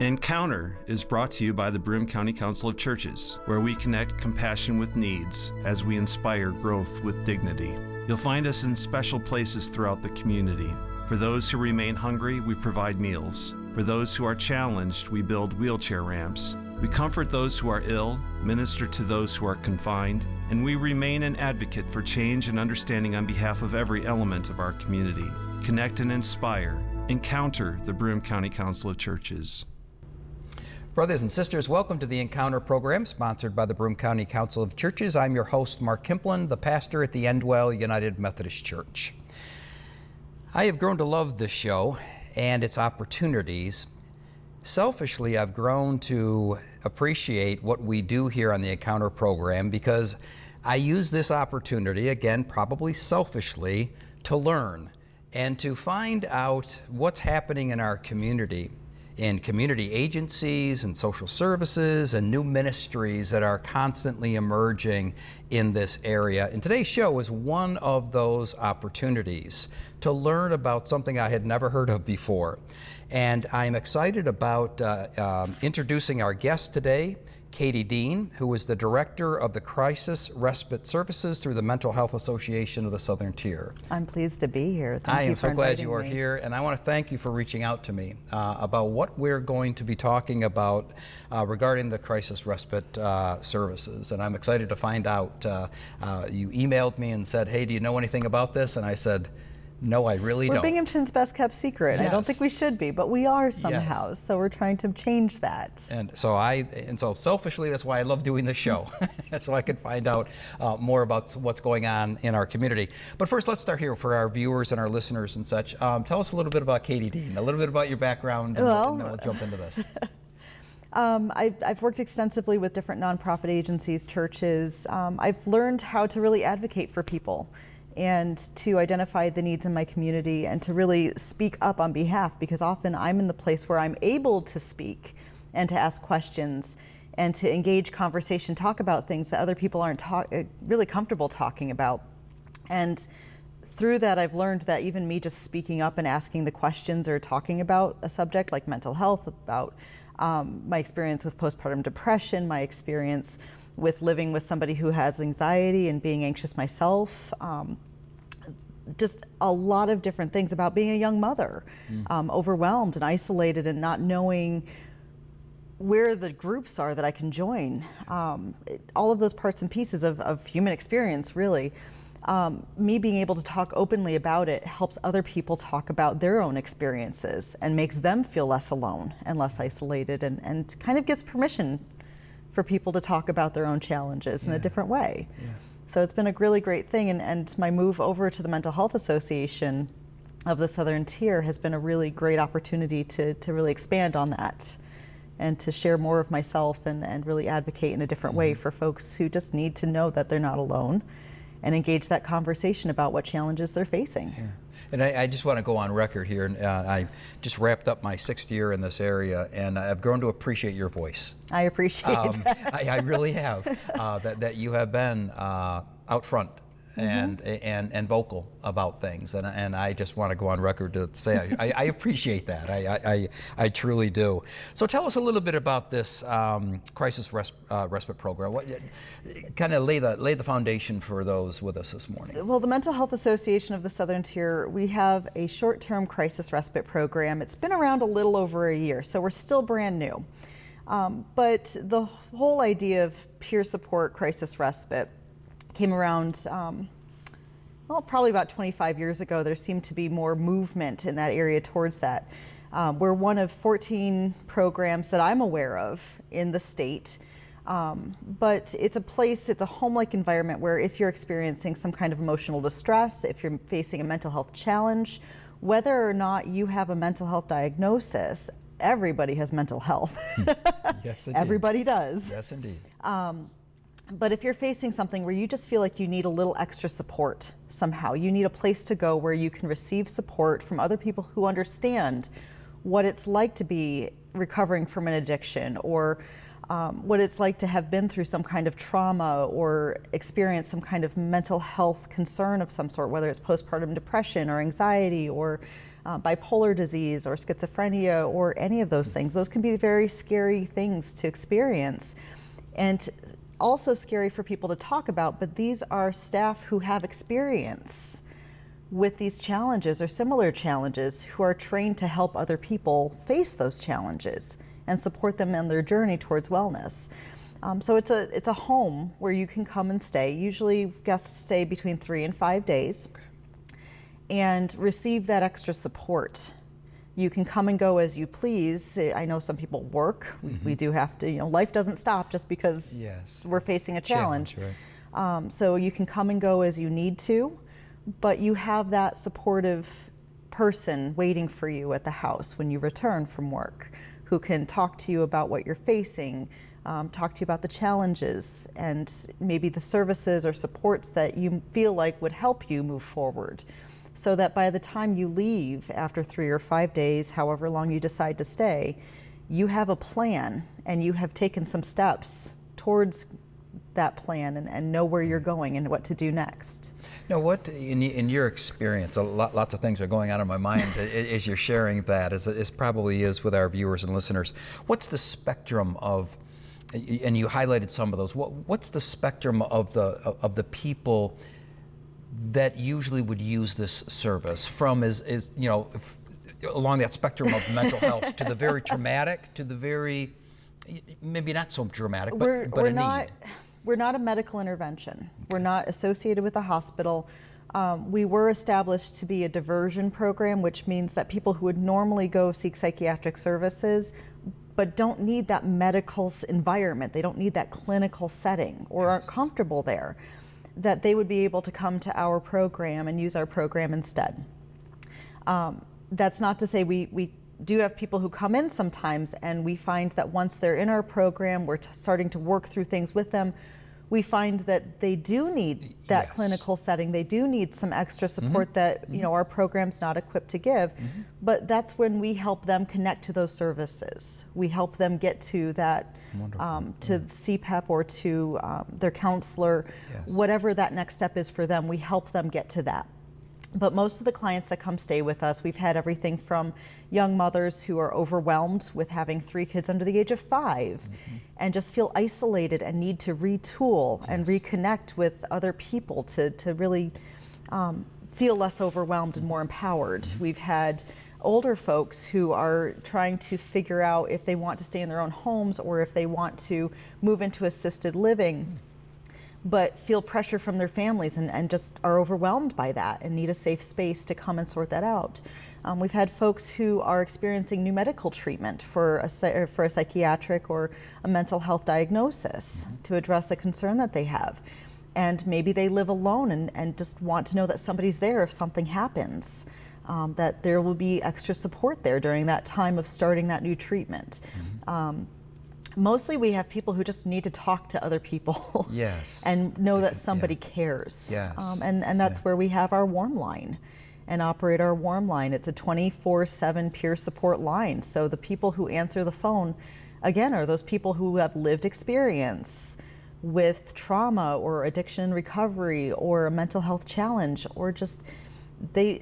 Encounter is brought to you by the Broome County Council of Churches, where we connect compassion with needs as we inspire growth with dignity. You'll find us in special places throughout the community. For those who remain hungry, we provide meals. For those who are challenged, we build wheelchair ramps. We comfort those who are ill, minister to those who are confined, and we remain an advocate for change and understanding on behalf of every element of our community. Connect and inspire. Encounter the Broome County Council of Churches. Brothers and sisters, welcome to the Encounter program sponsored by the Broome County Council of Churches. I'm your host, Mark Kimpland, the pastor at the Endwell United Methodist Church. I have grown to love this show and its opportunities. Selfishly, I've grown to appreciate what we do here on the Encounter program because I use this opportunity, again, probably selfishly, to learn and to find out what's happening in our community, in community agencies and social services and new ministries that are constantly emerging in this area. And today's show is one of those opportunities to learn about something I had never heard of before. And I'm excited about introducing our guest today, Kayti Dean, who is the Director of the Crisis Respite Services through the Mental Health Association of the Southern Tier. I'm pleased to be here. I am so glad you are here, and I want to thank you for reaching out to me about what we're going to be talking about regarding the Crisis Respite Services. And I'm excited to find out. You emailed me and said, hey, do you know anything about this? And I said, no, I really don't. We're Binghamton's best kept secret. Yes. I don't think we should be, but we are somehow. Yes. So we're trying to change that. And so selfishly, that's why I love doing this show, so I can find out more about what's going on in our community. But first, let's start here for our viewers and our listeners and such. Tell us a little bit about Kayti Dean, a little bit about your background, and then we'll jump into this. I've worked extensively with different nonprofit agencies, churches. I've learned how to really advocate for people and to identify the needs in my community and to really speak up on behalf, because often I'm in the place where I'm able to speak and to ask questions and to engage conversation, talk about things that other people aren't really comfortable talking about. And through that, I've learned that even me just speaking up and asking the questions or talking about a subject like mental health, about my experience with postpartum depression, my experience with living with somebody who has anxiety and being anxious myself, just a lot of different things about being a young mother, overwhelmed and isolated and not knowing where the groups are that I can join. All of those parts and pieces of human experience, really. Me being able to talk openly about it helps other people talk about their own experiences and makes them feel less alone and less isolated, and kind of gives permission for people to talk about their own challenges in a different way. Yeah. So it's been a really great thing, and my move over to the Mental Health Association of the Southern Tier has been a really great opportunity to really expand on that and to share more of myself and really advocate in a different way for folks who just need to know that they're not alone and engage that conversation about what challenges they're facing. Yeah. And I just want to go on record here, and I just wrapped up my 6th year in this area, and I've grown to appreciate your voice. I appreciate that. I really have, that you have been out front and vocal about things, and I just want to go on record to say I appreciate that. I truly do. So tell us a little bit about this crisis respite program. What kind of lay the foundation for those with us this morning? Well, the Mental Health Association of the Southern Tier, we have a short-term crisis respite program. It's been around a little over a year, so we're still brand new. But the whole idea of peer support crisis respite came around, probably about 25 years ago. There seemed to be more movement in that area towards that. We're one of 14 programs that I'm aware of in the state. But it's a home-like environment where if you're experiencing some kind of emotional distress, if you're facing a mental health challenge, whether or not you have a mental health diagnosis, everybody has mental health. Yes, indeed. Everybody does. Yes, indeed. But if you're facing something where you just feel like you need a little extra support somehow, you need a place to go where you can receive support from other people who understand what it's like to be recovering from an addiction, or what it's like to have been through some kind of trauma or experience some kind of mental health concern of some sort, whether it's postpartum depression or anxiety or bipolar disease or schizophrenia or any of those things. Those can be very scary things to experience and also scary for people to talk about, but these are staff who have experience with these challenges or similar challenges, who are trained to help other people face those challenges and support them in their journey towards wellness. So it's a home where you can come and stay. Usually guests stay between 3 and 5 days and receive that extra support. You can come and go as you please. I know some people work. We do have to, life doesn't stop just because we're facing a challenge. Right. So you can come and go as you need to, but you have that supportive person waiting for you at the house when you return from work, who can talk to you about what you're facing, talk to you about the challenges and maybe the services or supports that you feel like would help you move forward, so that by the time you leave after 3 or 5 days, however long you decide to stay, you have a plan and you have taken some steps towards that plan and know where you're going and what to do next. Now, what, in your experience, lots of things are going on in my mind as you're sharing that, as probably is with our viewers and listeners. What's the spectrum of, and you highlighted some of those, what's the spectrum of the people that usually would use this service, from along that spectrum of mental health to the very traumatic, to the very, maybe not so dramatic, but a need? We're not a medical intervention. We're not associated with a hospital. We were established to be a diversion program, which means that people who would normally go seek psychiatric services but don't need that medical environment, they don't need that clinical setting or aren't comfortable there, that they would be able to come to our program and use our program instead. That's not to say we do have people who come in sometimes, and we find that once they're in our program, we're starting to work through things with them. We find that they do need that clinical setting. They do need some extra support that our program's not equipped to give. But that's when we help them connect to those services. We help them get to that, to CPEP or to their counselor, whatever that next step is for them. We help them get to that. But most of the clients that come stay with us, we've had everything from young mothers who are overwhelmed with having 3 kids under the age of 5 and just feel isolated and need to retool and reconnect with other people to really feel less overwhelmed and more empowered. We've had older folks who are trying to figure out if they want to stay in their own homes or if they want to move into assisted living, but feel pressure from their families and just are overwhelmed by that and need a safe space to come and sort that out. We've had folks who are experiencing new medical treatment for a psychiatric or a mental health diagnosis to address a concern that they have. And maybe they live alone and just want to know that somebody's there if something happens, that there will be extra support there during that time of starting that new treatment. Mostly we have people who just need to talk to other people and know that somebody cares. And that's where we have our warm line and operate our warm line. It's a 24/7 peer support line. So the people who answer the phone, again, are those people who have lived experience with trauma or addiction recovery or a mental health challenge, or just they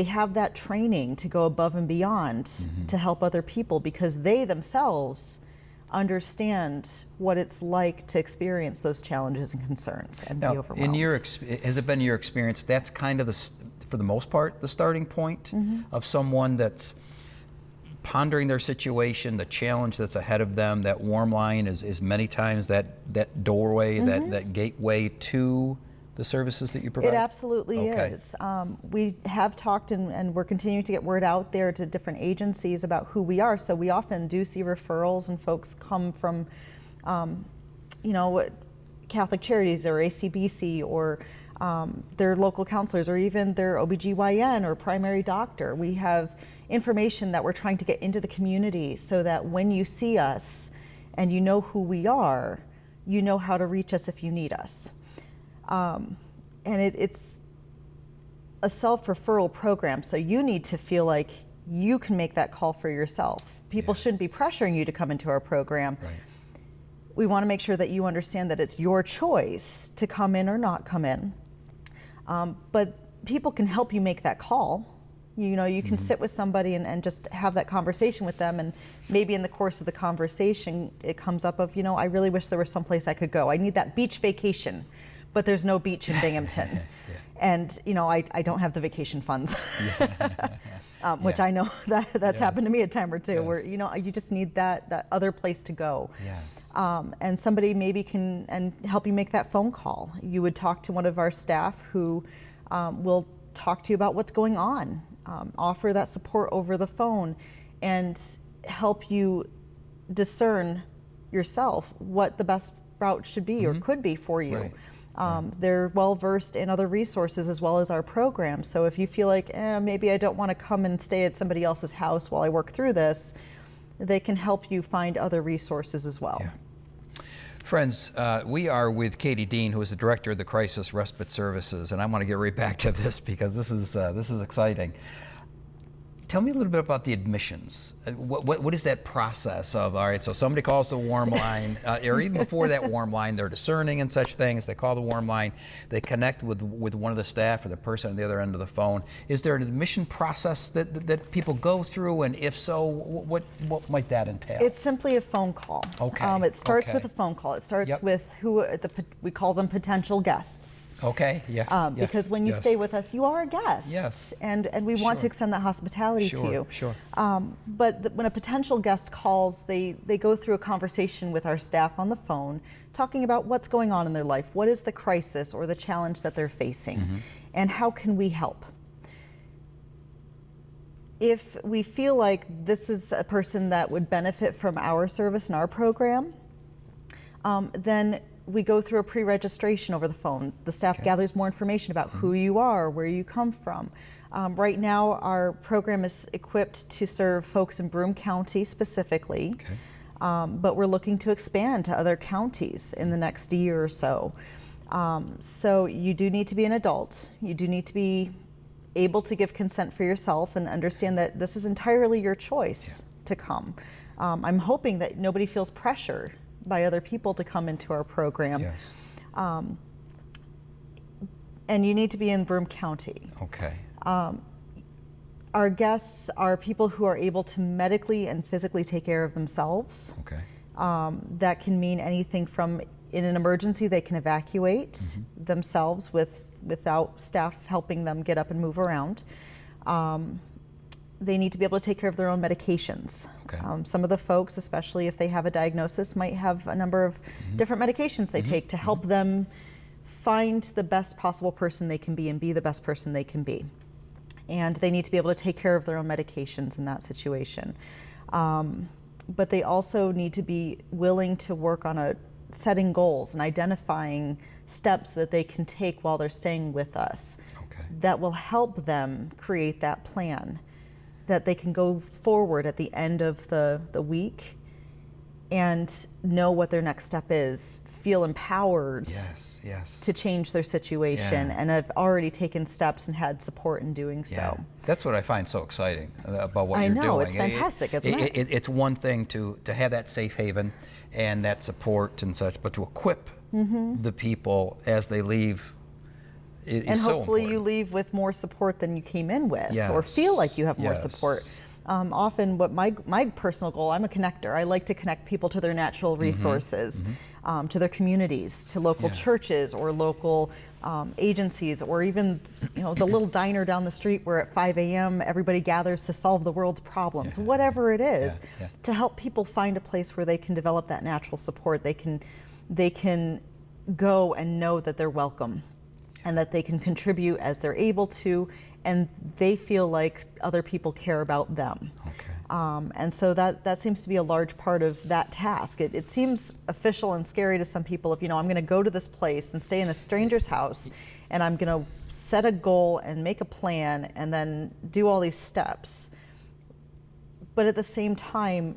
have that training to go above and beyond to help other people because they themselves understand what it's like to experience those challenges and concerns and be overwhelmed. Has it been your experience that's kind of for the most part, the starting point of someone that's pondering their situation, the challenge that's ahead of them? That warm line is many times that doorway, that gateway to the services that you provide? It absolutely is. We have talked and we're continuing to get word out there to different agencies about who we are. So we often do see referrals and folks come from, Catholic Charities or ACBC or their local counselors or even their OBGYN or primary doctor. We have information that we're trying to get into the community so that when you see us and you know who we are, you know how to reach us if you need us. And it's a self-referral program, so you need to feel like you can make that call for yourself. People shouldn't be pressuring you to come into our program. We want to make sure that you understand that it's your choice to come in or not come in. But people can help you make that call You know, you can sit with somebody and just have that conversation with them, and maybe in the course of the conversation it comes up of, you know, I really wish there was someplace I could go. I need that beach vacation, but there's no beach in Binghamton. And, you know, I don't have the vacation funds, which I know that's happened to me a time or two, where, you know, you just need that other place to go. And somebody maybe can help you make that phone call. You would talk to one of our staff who will talk to you about what's going on, offer that support over the phone, and help you discern yourself what the best route should be or could be for you. They're well versed in other resources as well as our program. So if you feel like maybe I don't want to come and stay at somebody else's house while I work through this, they can help you find other resources as well. Friends, we are with Kayti Dean, who is the director of the Crisis Respite Services, and I want to get right back to this because this is exciting. Tell me a little bit about the admissions. What is that process of, all right, so somebody calls the warm line, or even before that warm line, they're discerning and such things, they call the warm line, they connect with one of the staff or the person on the other end of the phone. Is there an admission process that people go through, and if so, what might that entail? It's simply a phone call. Okay. It starts with a phone call. It starts with we call them potential guests. Okay, yes. Because when you stay with us, you are a guest. Yes. And we want to extend that hospitality to you. But when a potential guest calls, they go through a conversation with our staff on the phone, talking about what's going on in their life, what is the crisis or the challenge that they're facing, and how can we help. If we feel like this is a person that would benefit from our service and our program, then we go through a pre-registration over the phone. The staff gathers more information about who you are, where you come from. Right now, our program is equipped to serve folks in Broome County specifically, but we're looking to expand to other counties in the next year or so. So you do need to be an adult. You do need to be able to give consent for yourself and understand that this is entirely your choice to come. I'm hoping that nobody feels pressure by other people to come into our program. And you need to be in Broome County. Our guests are people who are able to medically and physically take care of themselves. That can mean anything from, in an emergency, they can evacuate themselves without staff helping them get up and move around. They need to be able to take care of their own medications. Some of the folks, especially if they have a diagnosis, might have a number of different medications they take to help them find the best possible person they can be and be the best person they can be. And they need to be able to take care of their own medications in that situation. But they also need to be willing to work on setting goals and identifying steps that they can take while they're staying with us that will help them create that plan, that they can go forward at the end of the week and know what their next step is, feel empowered to change their situation, and have already taken steps and had support in doing so. That's what I find so exciting about what you're doing. I know, it's fantastic, isn't it? It's one thing to have that safe haven and that support and such, but to equip the people as they leave and so hopefully important. you leave with more support than you came in with, or feel like you have more support. Often what my personal goal, I'm a connector. I like to connect people to their natural resources, to their communities, to local churches or local agencies, or even the little diner down the street where at 5 a.m. everybody gathers to solve the world's problems, whatever it is, to help people find a place where they can develop that natural support. They can go and know that they're welcome and that they can contribute as they're able to, and they feel like other people care about them. And so that seems to be a large part of that task. It seems official and scary to some people if, I'm going to go to this place and stay in a stranger's house, and I'm going to set a goal and make a plan and then do all these steps. But at the same time,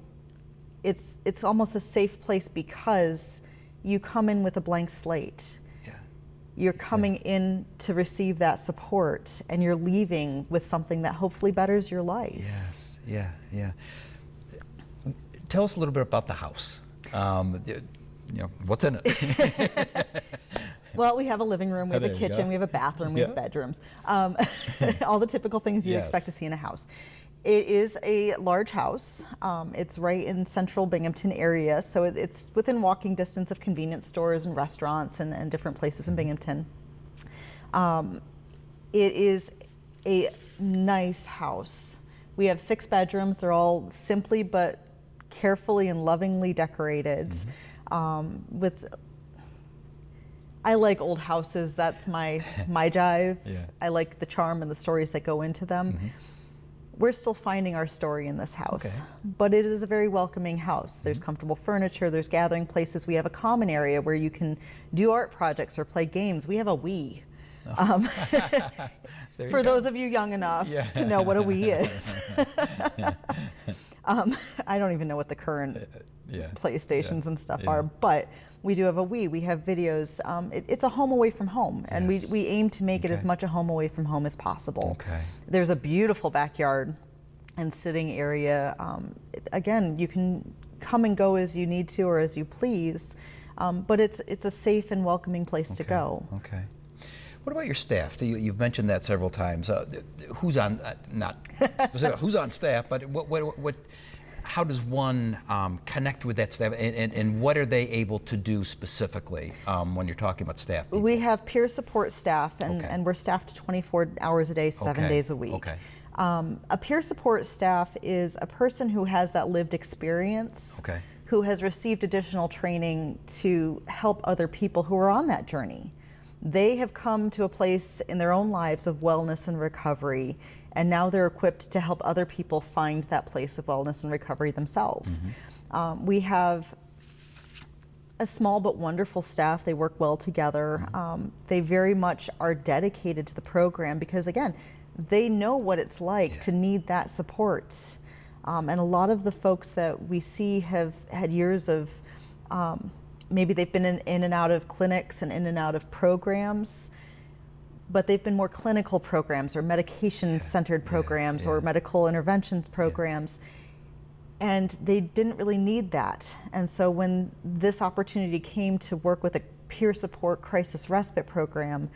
it's almost a safe place because you come in with a blank slate. You're coming in to receive that support, and you're leaving with something that hopefully betters your life. Tell us a little bit about the house. what's in it? Well, we have a living room, we have a There you kitchen, go. we have a bathroom, we Yeah. have bedrooms. All the typical things you'd Yes. expect to see in a house. It is a large house. It's right in central Binghamton area, so it's within walking distance of convenience stores and restaurants and different places in Binghamton. It is a nice house. We have 6 bedrooms. They're all simply but carefully and lovingly decorated. I like old houses. That's my jive. Yeah. I like the charm and the stories that go into them. We're still finding our story in this house, but it is a very welcoming house. There's comfortable furniture, there's gathering places. We have a common area where you can do art projects or play games. We have a Wii. For those of you young enough to know what a Wii is. I don't even know what the current PlayStations and stuff are, but we do have a Wii. We have videos. It's a home away from home, and we aim to make it as much a home away from home as possible. There's a beautiful backyard and sitting area. Again, you can come and go as you need to or as you please, but it's a safe and welcoming place to go. What about your staff? You've mentioned that several times. Who's on, not specific, who's on staff, but how does one connect with that staff, and what are they able to do specifically when you're talking about staff people? We have peer support staff, and we're staffed 24 hours a day, 7 days a week. A peer support staff is a person who has that lived experience, who has received additional training to help other people who are on that journey. They have come to a place in their own lives of wellness and recovery, and now they're equipped to help other people find that place of wellness and recovery themselves. We have a small but wonderful staff. They work well together. They very much are dedicated to the program because, again, they know what it's like to need that support. And a lot of the folks that we see have had years of maybe they've been in and out of clinics and in and out of programs, but they've been more clinical programs or medication-centered programs or medical interventions programs, and they didn't really need that. And so when this opportunity came to work with a peer support crisis respite program,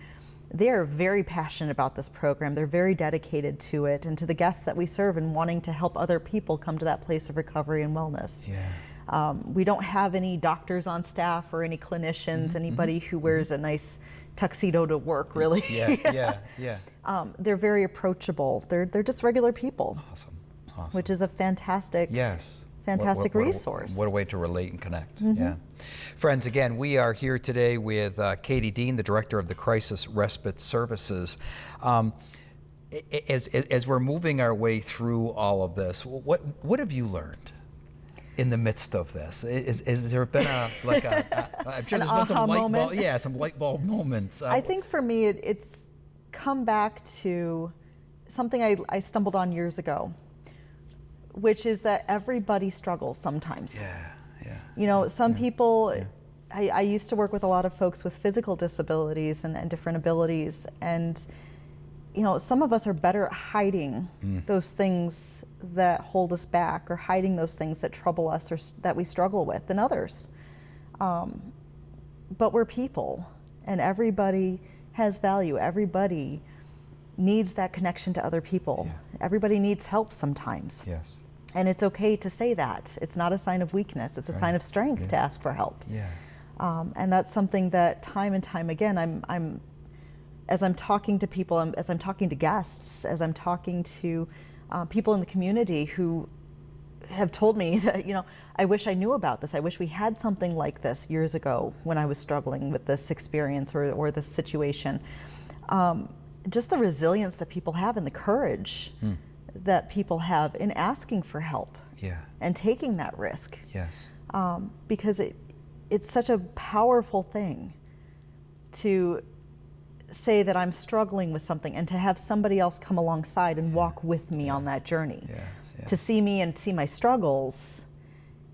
they are very passionate about this program. They're very dedicated to it and to the guests that we serve and wanting to help other people come to that place of recovery and wellness. We don't have any doctors on staff or any clinicians, anybody who wears a nice tuxedo to work, really. They're very approachable. They're just regular people. Awesome. Which is a fantastic fantastic resource. What a way to relate and connect. Friends, again, we are here today with Kayti Dean, the Director of the Crisis Respite Services. As we're moving our way through all of this, what have you learned in the midst of this? Is there been I'm sure there's been some light bulb moments. I think for me, it's come back to something I stumbled on years ago, which is that everybody struggles sometimes. You know, some people, I used to work with a lot of folks with physical disabilities and different abilities, and you know, some of us are better at hiding those things that hold us back or hiding those things that trouble us or that we struggle with than others. But we're people, and everybody has value. Everybody needs that connection to other people. Everybody needs help sometimes. And it's okay to say that. It's not a sign of weakness. It's a sign of strength to ask for help. And that's something that time and time again, as I'm talking to people, as I'm talking to guests, as I'm talking to people in the community who have told me that, you know, I wish I knew about this. I wish we had something like this years ago when I was struggling with this experience or this situation. Just the resilience that people have and the courage that people have in asking for help and taking that risk. Because it's such a powerful thing to say that I'm struggling with something and to have somebody else come alongside and walk with me on that journey. To see me and see my struggles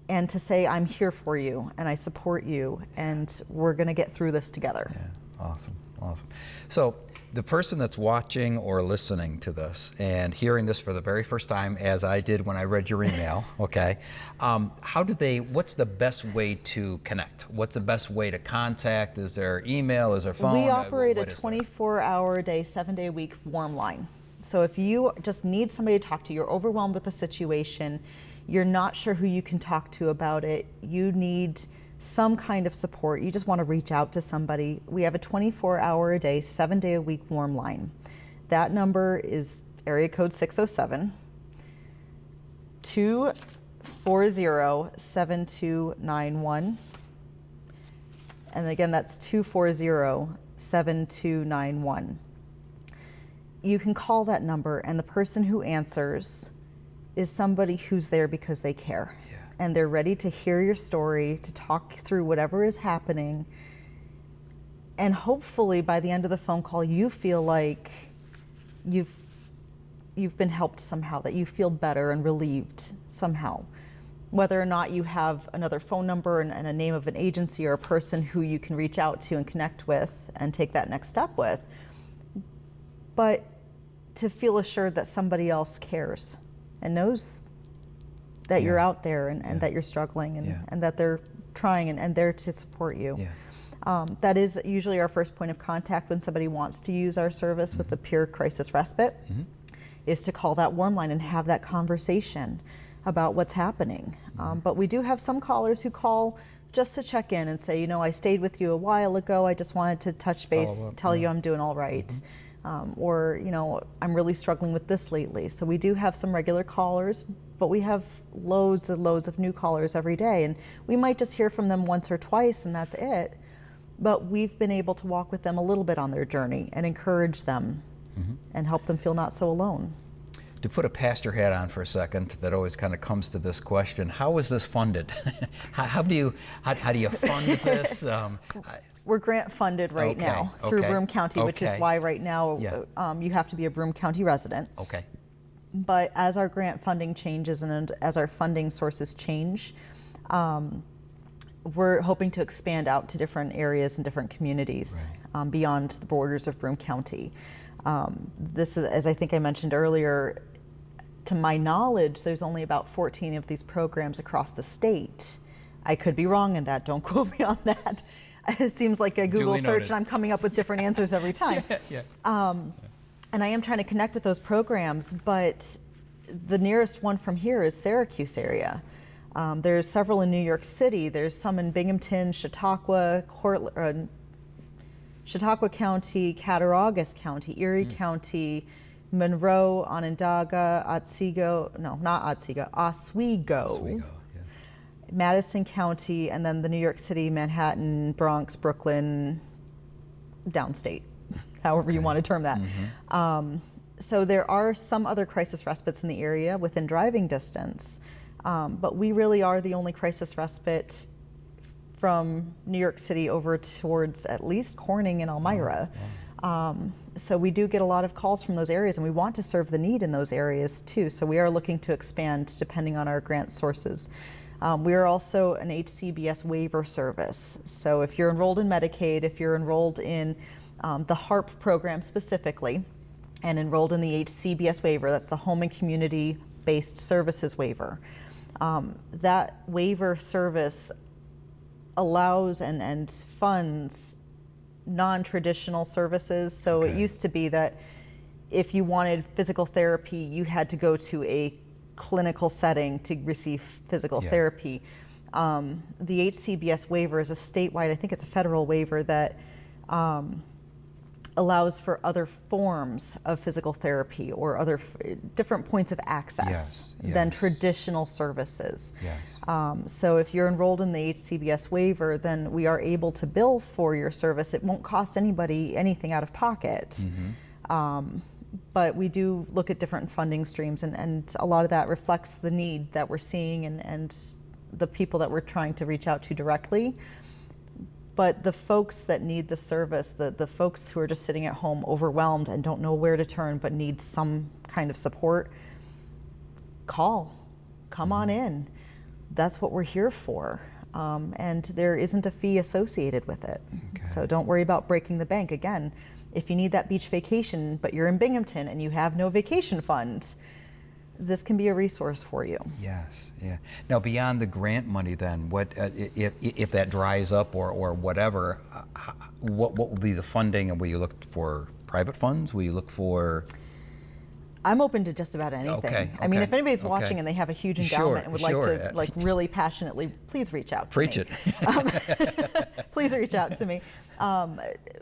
and to say, I'm here for you and I support you and we're going to get through this together. Awesome. So The person that's watching or listening to this and hearing this for the very first time, as I did when I read your email, okay, what's the best way to connect? What's the best way to contact? Is there email? Is there phone? We operate a 24-hour a day, 7-day a week warm line. So if you just need somebody to talk to, you're overwhelmed with the situation, you're not sure who you can talk to about it, you need some kind of support, you just want to reach out to somebody, we have a 24-hour a day, 7-day a week warm line. That number is area code 607-240-7291. And again, that's 240-7291. You can call that number, and the person who answers is somebody who's there because they care. Yeah. And they're ready to hear your story, to talk through whatever is happening. And hopefully by the end of the phone call, you feel like you've been helped somehow, that you feel better and relieved somehow. Whether or not you have another phone number and a name of an agency or a person who you can reach out to and connect with and take that next step with. But to feel assured that somebody else cares and knows that you're out there and that you're struggling and that they're trying and there to support you. Yeah. That is usually our first point of contact when somebody wants to use our service with the Pure Crisis Respite, is to call that warm line and have that conversation about what's happening. But we do have some callers who call just to check in and say, I stayed with you a while ago, I just wanted to touch base, tell you I'm doing all right. Or, I'm really struggling with this lately. So we do have some regular callers, but we have loads and loads of new callers every day. And we might just hear from them once or twice and that's it. But we've been able to walk with them a little bit on their journey and encourage them and help them feel not so alone. To put a pastor hat on for a second, that always kind of comes to this question: how is this funded? how do you fund this? We're grant funded right now through Broome County, which is why right now you have to be a Broome County resident. Okay. But as our grant funding changes and as our funding sources change, we're hoping to expand out to different areas and different communities beyond the borders of Broome County. This is, as I think I mentioned earlier, to my knowledge, there's only about 14 of these programs across the state. I could be wrong in that, don't quote me on that. It seems like a Google search and I'm coming up with different answers every time. And I am trying to connect with those programs, but the nearest one from here is Syracuse area. There's several in New York City. There's some in Binghamton, Chautauqua County, Cattaraugus County, Erie County, Monroe, Onondaga, Oswego, Madison County, and then the New York City, Manhattan, Bronx, Brooklyn, downstate, however you want to term that. So there are some other crisis respites in the area within driving distance, but we really are the only crisis respite from New York City over towards at least Corning and Elmira. So we do get a lot of calls from those areas, and we want to serve the need in those areas too. So we are looking to expand depending on our grant sources. We are also an Hcbs Waiver service. So if you're enrolled in Medicaid, if you're enrolled in the HARP program specifically, and enrolled in the Hcbs Waiver, that's the Home and Community Based Services Waiver. That waiver service allows and funds non-traditional services. So it used to be that if you wanted physical therapy, you had to go to a clinical setting to receive physical therapy. The Hcbs waiver is a statewide, I think it's a federal waiver that allows for other forms of physical therapy or other different points of access than traditional services. So if you're enrolled in the Hcbs waiver, then we are able to bill for your service. It won't cost anybody anything out of pocket. But we do look at different funding streams, and a lot of that reflects the need that we're seeing and the people that we're trying to reach out to directly. But the folks that need the service, the folks who are just sitting at home overwhelmed and don't know where to turn but need some kind of support, come on in. That's what we're here for. And there isn't a fee associated with it. So don't worry about breaking the bank. Again, If you need that beach vacation, but you're in Binghamton and you have no vacation fund, this can be a resource for you. Yes, yeah. Now, beyond the grant money, then, what if that dries up or whatever? What will be the funding? And will you look for private funds? Will you look for? I'm open to just about anything. Okay, I mean, if anybody's okay. watching and they have a huge endowment and would like to like really passionately, please reach out to me. Preach it. Please reach out to me.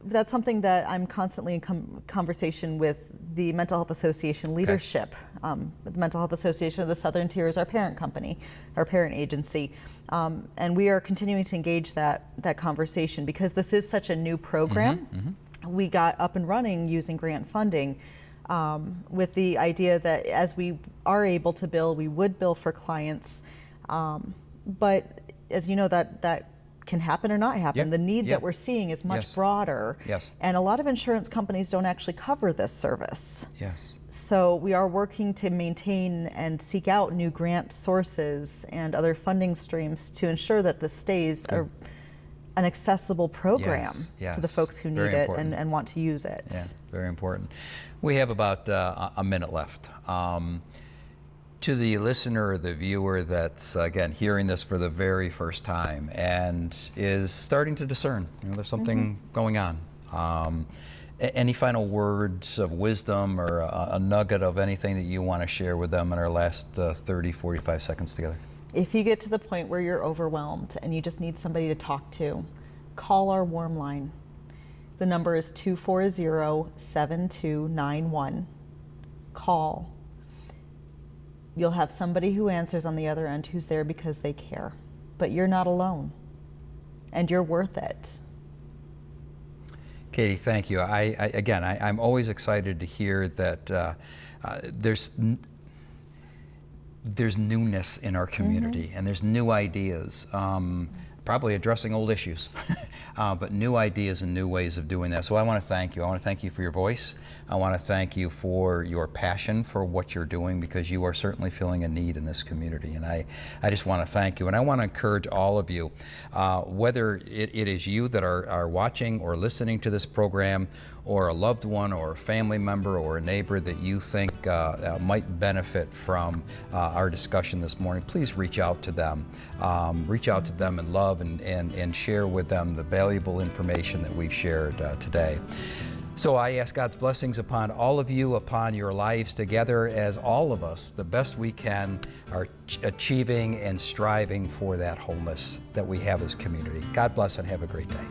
That's something that I'm constantly in conversation with the Mental Health Association leadership. The Mental Health Association of the Southern Tier is our parent company, our parent agency. And we are continuing to engage that conversation because this is such a new program. We got up and running using grant funding. With the idea that as we are able to bill, we would bill for clients. But as you know, that can happen or not happen. Yep. The need Yep. that we're seeing is much Yes. broader. Yes. And a lot of insurance companies don't actually cover this service. Yes. So we are working to maintain and seek out new grant sources and other funding streams to ensure that this stays an accessible program Yes, to the folks who very need it important. and want to use it. Yeah, very important. We have about a minute left. To the listener or the viewer that's, again, hearing this for the very first time and is starting to discern, there's something going on. Any final words of wisdom or a nugget of anything that you want to share with them in our last 30, 45 seconds together? If you get to the point where you're overwhelmed and you just need somebody to talk to, call our warm line. The number is 240-7291. Call. You'll have somebody who answers on the other end who's there because they care. But you're not alone. And you're worth it. Kayti, thank you. I'm always excited to hear that there's newness in our community and there's new ideas, probably addressing old issues, but new ideas and new ways of doing that. So I want to thank you. I want to thank you for your voice. I want to thank you for your passion for what you're doing because you are certainly filling a need in this community. And I just want to thank you. And I want to encourage all of you, whether it is you that are watching or listening to this program, or a loved one or a family member or a neighbor that you think might benefit from our discussion this morning, please reach out to them. Reach out to them in love and share with them the valuable information that we've shared today. So I ask God's blessings upon all of you, upon your lives together, as all of us, the best we can, are achieving and striving for that wholeness that we have as community. God bless and have a great day.